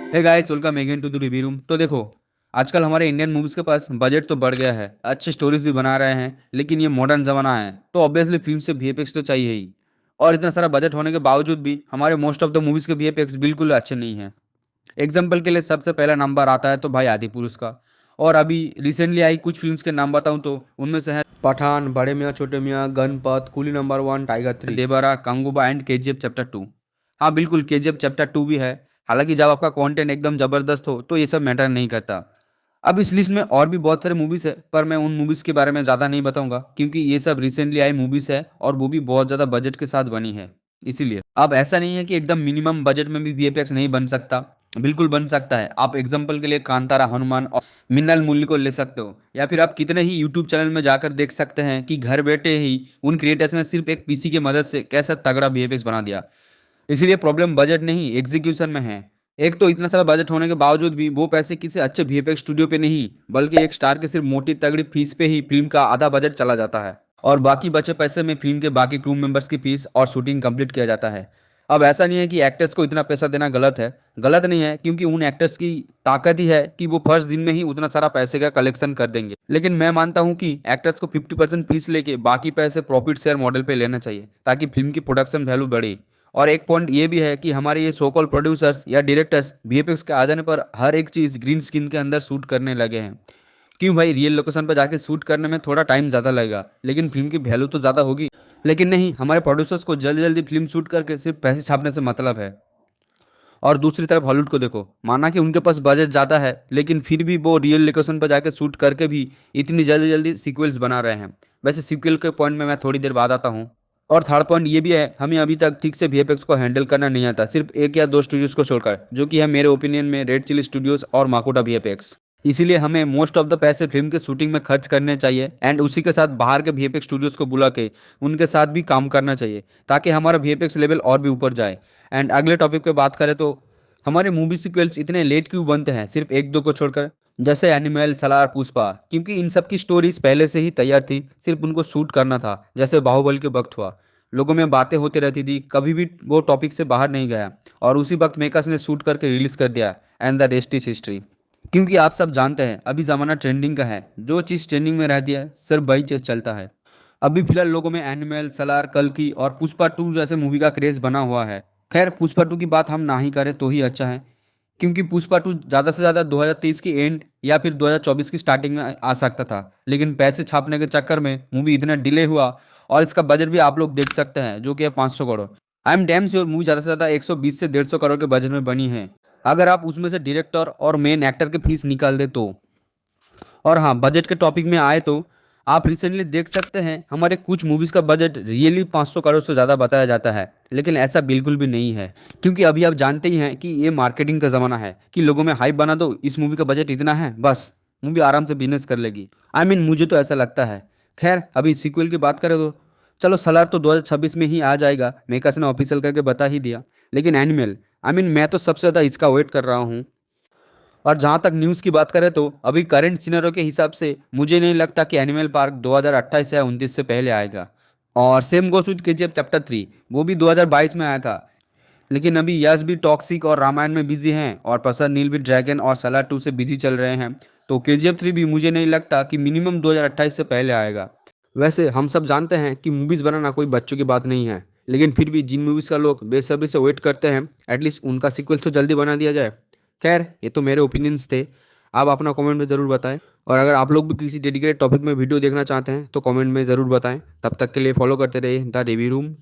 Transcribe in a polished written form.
Hey guys, welcome again to the review room. तो देखो, आजकल हमारे इंडियन मूवीज़ के पास बजट तो बढ़ गया है, अच्छे स्टोरीज भी बना रहे हैं, लेकिन ये मॉडर्न ज़माना है तो ऑब्वियसली फिल्म से वीएफएक्स तो चाहिए ही। और इतना सारा बजट होने के बावजूद भी हमारे मोस्ट ऑफ द मूवीज़ के वीएफएक्स बिल्कुल अच्छे नहीं हैं। एग्जाम्पल के लिए सबसे पहला नंबर आता है तो भाई आदि पुरुष का। और अभी रिसेंटली आई कुछ फिल्म्स के नाम बताऊं तो उनमें से है पठान, बड़े मियाँ छोटे मियाँ, गणपत, कूली नंबर 1, टाइगर 3, देवरा, कंगूबा एंड केजीएफ चैप्टर 2। हाँ बिल्कुल, केजीएफ चैप्टर 2 भी है। हालांकि जब आपका कंटेंट एकदम जबरदस्त हो तो ये सब मैटर नहीं करता। अब इस लिस्ट में और भी बहुत सारे मूवीज है, पर मैं उन मूवीज के बारे में ज़्यादा नहीं बताऊंगा क्योंकि ये सब रिसेंटली आई मूवीज है और वो भी बहुत ज़्यादा बजट के साथ बनी है। इसीलिए अब ऐसा नहीं है कि एकदम मिनिमम बजट में भी वीएफएक्स नहीं बन सकता। बिल्कुल बन सकता है। आप एग्जाम्पल के लिए कांतारा, हनुमान और मिन्नल मूल्य को ले सकते हो, या फिर आप कितने ही यूट्यूब चैनल में जाकर देख सकते हैं कि घर बैठे ही उन क्रिएटर्स ने सिर्फ एक पीसी की मदद से कैसा तगड़ा वीएफएक्स बना दिया। इसीलिए प्रॉब्लम बजट नहीं, एग्जीक्यूशन में है। एक तो इतना सारा बजट होने के बावजूद भी वो पैसे किसी अच्छे वीएफएक्स स्टूडियो पे नहीं, बल्कि एक स्टार के सिर्फ मोटी तगड़ी फीस पे ही फिल्म का आधा बजट चला जाता है, और बाकी बचे पैसे में फिल्म के बाकी क्रू मेंबर्स की फीस और शूटिंग कंप्लीट किया जाता है। अब ऐसा नहीं है कि एक्टर्स को इतना पैसा देना गलत है। गलत नहीं है, क्योंकि उन एक्टर्स की ताकत ही है कि वो फर्स्ट दिन में ही उतना सारा पैसे का कलेक्शन कर देंगे। लेकिन मैं मानता हूँ कि एक्टर्स को 50% फीस लेके बाकी पैसे प्रॉफिट शेयर मॉडल पे लेना चाहिए, ताकि फिल्म की प्रोडक्शन वैल्यू बढ़े। और एक पॉइंट ये भी है कि हमारे ये सो कॉल प्रोड्यूसर्स या डायरेक्टर्स वीएफएक्स के आ जाने पर हर एक चीज़ ग्रीन स्क्रीन के अंदर शूट करने लगे हैं। क्यों भाई, रियल लोकेशन पर जाके शूट करने में थोड़ा टाइम ज़्यादा लगेगा, लेकिन फिल्म की वैल्यू तो ज़्यादा होगी। लेकिन नहीं, हमारे प्रोड्यूसर्स को जल्दी जल्दी फिल्म शूट करके सिर्फ पैसे छापने से मतलब है। और दूसरी तरफ हॉलीवुड को देखो, माना कि उनके पास बजट ज़्यादा है, लेकिन फिर भी वो रियल लोकेशन पर जाकर शूट करके भी इतनी जल्दी जल्दी सीक्वल्स बना रहे हैं। वैसे सीक्वल के पॉइंट में मैं थोड़ी देर बाद आता हूँ। और थर्ड पॉइंट ये भी है, हमें अभी तक ठीक से वीएफएक्स को हैंडल करना नहीं आता, सिर्फ एक या दो स्टूडियोज को छोड़कर, जो कि है मेरे ओपिनियन में रेड चिली स्टूडियोज और माकोटा वीएफएक्स। इसीलिए हमें मोस्ट ऑफ द पैसे फिल्म के शूटिंग में खर्च करने चाहिए, एंड उसी के साथ बाहर के वीएफएक्स स्टूडियोज को बुला के उनके साथ भी काम करना चाहिए, ताकि हमारा वीएफएक्स लेवल और भी ऊपर जाए। एंड अगले टॉपिक पे बात करें तो हमारे मूवी सीक्वल्स इतने लेट क्यों बनते हैं, सिर्फ एक दो को छोड़कर, जैसे एनिमल, सलार, पुष्पा। क्योंकि इन सब की स्टोरीज पहले से ही तैयार थी, सिर्फ उनको शूट करना था। जैसे बाहुबली के वक्त हुआ, लोगों में बातें होती रहती थी, कभी भी वो टॉपिक से बाहर नहीं गया, और उसी वक्त मेकर्स ने शूट करके रिलीज कर दिया, and the rest is history. क्योंकि आप सब जानते हैं अभी ज़माना ट्रेंडिंग का है, जो चीज़ ट्रेंडिंग में रहती है सिर्फ वही चीज़ चलता है। अभी फिलहाल लोगों में एनिमल, सलार, कल्कि और पुष्पा 2 जैसे मूवी का क्रेज बना हुआ है। खैर, पुष्पा 2 की बात हम ना ही करें तो ही अच्छा है, क्योंकि पुष्पा 2 ज़्यादा से ज़्यादा 2023 की एंड या फिर 2024 की स्टार्टिंग में आ सकता था, लेकिन पैसे छापने के चक्कर में मूवी इतना डिले हुआ। और इसका बजट भी आप लोग देख सकते हैं, जो कि है 500 crore. I am damn sure movie ज़्यादा से ज़्यादा 120 से 150 करोड़ के बजट में बनी है, अगर आप उसमें से डायरेक्टर और मेन एक्टर के फीस निकाल दे तो। और हाँ, बजट के टॉपिक में आए तो आप रिसेंटली देख सकते हैं हमारे कुछ मूवीज़ का बजट रियली 500 करोड़ से ज़्यादा बताया जाता है, लेकिन ऐसा बिल्कुल भी नहीं है। क्योंकि अभी आप जानते ही हैं कि ये मार्केटिंग का ज़माना है, कि लोगों में हाइप बना दो, इस मूवी का बजट इतना है, बस मूवी आराम से बिजनेस कर लेगी। मुझे तो ऐसा लगता है। खैर, अभी सीक्वल की बात करें तो चलो, सलार तो 2026 में ही आ जाएगा, मेकर्स ने ऑफिशियल करके बता ही दिया। लेकिन एनिमल, मैं तो सबसे ज़्यादा इसका वेट कर रहा हूँ। और जहाँ तक न्यूज़ की बात करें तो अभी करंट सिनेरियो के हिसाब से मुझे नहीं लगता कि एनिमल पार्क 2028 या 29 से पहले आएगा। और same goes with KGF chapter 3, वो भी 2022 में आया था। लेकिन अभी यश भी टॉक्सिक और रामायण में बिजी हैं, और प्रसाद नील भी ड्रैगन और सलार 2 से बिजी चल रहे हैं। तो केजीएफ 3 भी मुझे नहीं लगता कि मिनिमम 2028 से पहले आएगा। वैसे हम सब जानते हैं कि मूवीज़ बनाना कोई बच्चों की बात नहीं है, लेकिन फिर भी जिन मूवीज़ का लोग बेसब्री से वेट करते हैं, एटलीस्ट उनका सीक्वल तो जल्दी बना दिया जाए। खैर, ये तो मेरे ओपिनियंस थे। आप अपना कमेंट में ज़रूर बताएं, और अगर आप लोग भी किसी डेडिकेटेड टॉपिक में वीडियो देखना चाहते हैं तो कमेंट में ज़रूर बताएं। तब तक के लिए फॉलो करते रहिए द रिव्यू रूम।